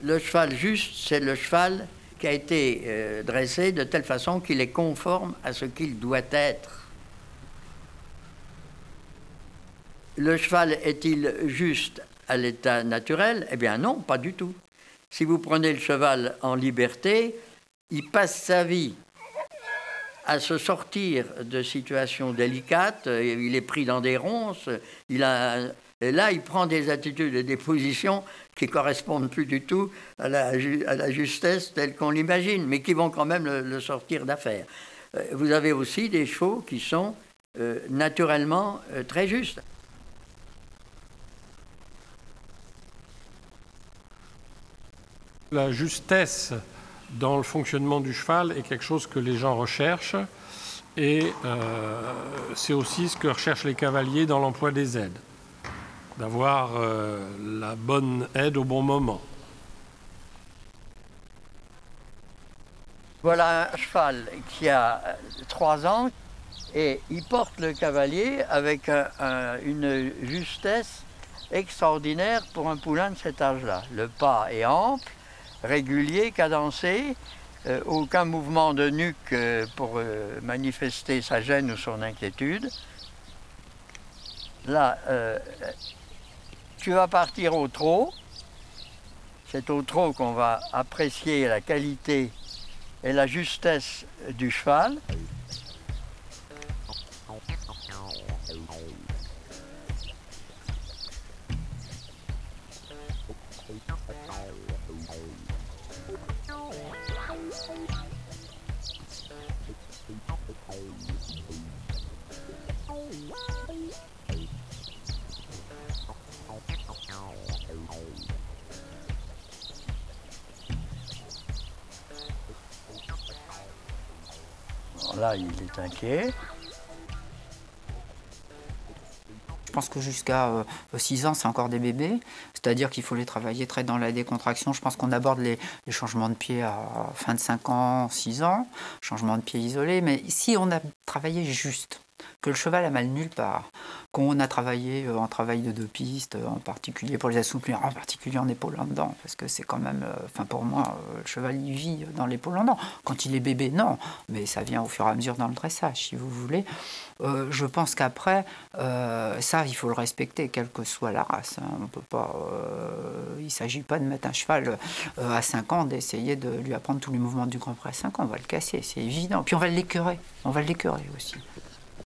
Le cheval juste, c'est le cheval qui a été dressé de telle façon qu'il est conforme à ce qu'il doit être. Le cheval est-il juste à l'état naturel? Eh bien non, pas du tout. Si vous prenez le cheval en liberté, il passe sa vie à se sortir de situations délicates, il est pris dans des ronces, et là il prend des attitudes et des positions qui ne correspondent plus du tout à la justesse telle qu'on l'imagine, mais qui vont quand même le sortir d'affaire. Vous avez aussi des chevaux qui sont naturellement très justes. La justesse dans le fonctionnement du cheval est quelque chose que les gens recherchent et c'est aussi ce que recherchent les cavaliers dans l'emploi des aides, d'avoir la bonne aide au bon moment. Voilà un cheval qui a 3 ans et il porte le cavalier avec une justesse extraordinaire pour un poulain de cet âge-là. Le pas est ample, régulier, cadencé, aucun mouvement de nuque pour manifester sa gêne ou son inquiétude. Là, tu vas partir au trot. C'est au trot qu'on va apprécier la qualité et la justesse du cheval. Là, il est inquiet. Je pense que jusqu'à 6 ans, c'est encore des bébés. C'est-à-dire qu'il faut les travailler très dans la décontraction. Je pense qu'on aborde les changements de pied à fin de 5 ans, 6 ans, changement de pied isolé. Mais si on a travaillé juste, que le cheval a mal nulle part, qu'on a travaillé en travail de 2 pistes, en particulier pour les assouplir, en particulier en épaule en dedans, parce que c'est quand même, pour moi, le cheval il vit dans l'épaule en dedans. Quand il est bébé, non, mais ça vient au fur et à mesure dans le dressage, si vous voulez. Je pense qu'après, ça, il faut le respecter, quelle que soit la race. Hein. On peut pas, il ne s'agit pas de mettre un cheval à 5 ans, d'essayer de lui apprendre tous les mouvements du Grand Prix à 5 ans. On va le casser, c'est évident. Puis on va l'écœurer aussi.